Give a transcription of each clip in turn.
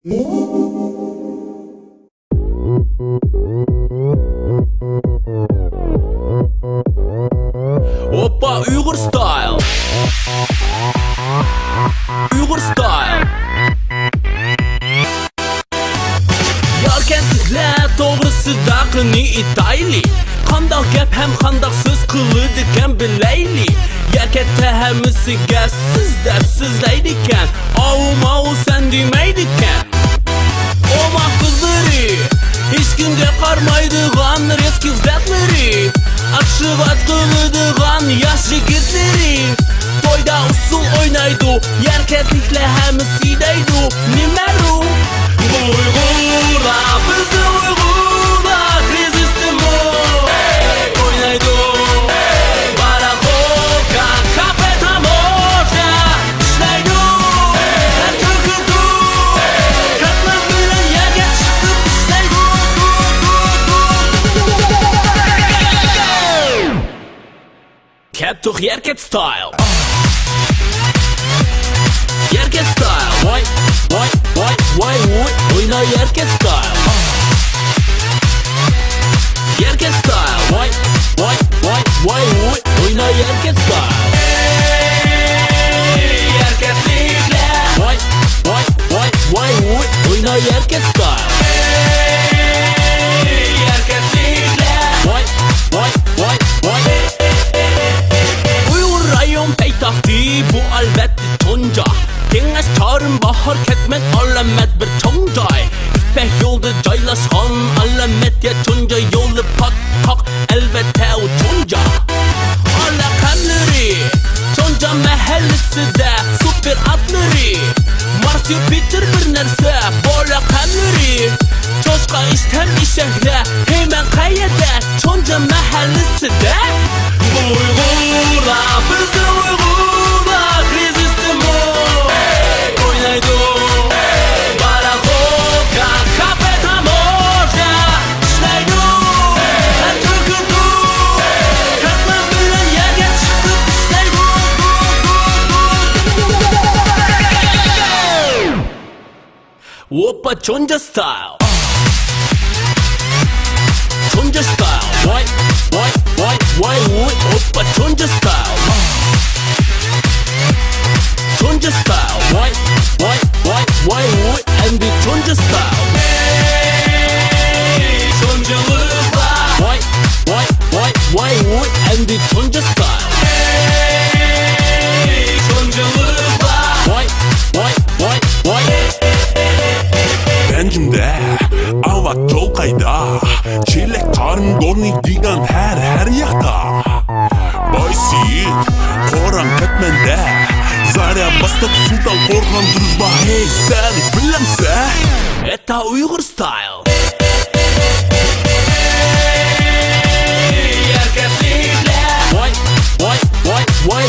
Oppa Uyghur style. Uyghur style. Yarkentliklar to'g'risida qani itayli. Qandoq gap ham qandoqsiz qiladigan bilayli. Yakatda hammasiga siz deb sizlaydigan. Au sen demaydigan. Oma qizlari hech kimga qarmaydigan reski vzdatlari. Akşıvat qiladigan yosh yigitleri. To'yda usul o'ynaydi, yarkentliklar hammasi deydi. Nimaru? Uyg'urlar, bizni Uyg'urlar rezistimo. O'ynaydi. Baraxoka, kafe tamosha. Ishlaydi. Turkidu. Katman bilan yerga chiqib ishlaydi. Kaptuq Yarkat style. Yarkat style. Voy. Oyna Yarkat style. Yarkat style. Voy. Oyna Yarkat style. Yarkatliklar. Voy. Oyna Yarkat style. Yarkatliklar. Voy. Uyghur rayon paytaxti bu albatta Tunja. Kengash Chorim bahor ketmen alamat bir chong joy. İpek yo'lda joylashgan alamatga Tunja yo'li patqoq albatta u Tunja. Alaqamlari Tunja mahallasida super atlari. Mars Jupiter bir narsa bolaqamlari. Cho'chqa ishtam eshaklar hemen qayerda Tunja mahallasida. Uyg'urlar, bizni Uyg'urlar rezistimo. O'ynaydi. Baraxoka, kafe tamosha. Ishlaydi. Turkidu. Katman bilan yerga chiqib ishlaydi. Oppa Tunja style. Tunja style. Voy. Oppa Tunja style. Tunja style. Voy. And the Tunja style. Tunjalıklar. Voy. And the Tunja style. Tunjalıklar. Voy. Bencimde avat Cho'lqayda Chelak Chorim Gornik degan har yoqda. Boysit Qo'ram Katmanda Zarya Vostok Sulton Qo'rg'on Druzhba. Hey sen bilamsan? Это Uyghur style. Yarkatliklar. Voy.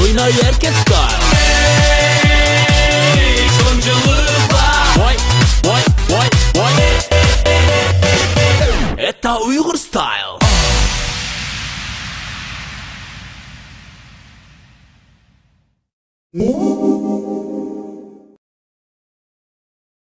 Oyna Yarkat style. Tunjalıklar. Voy. Это Uyghur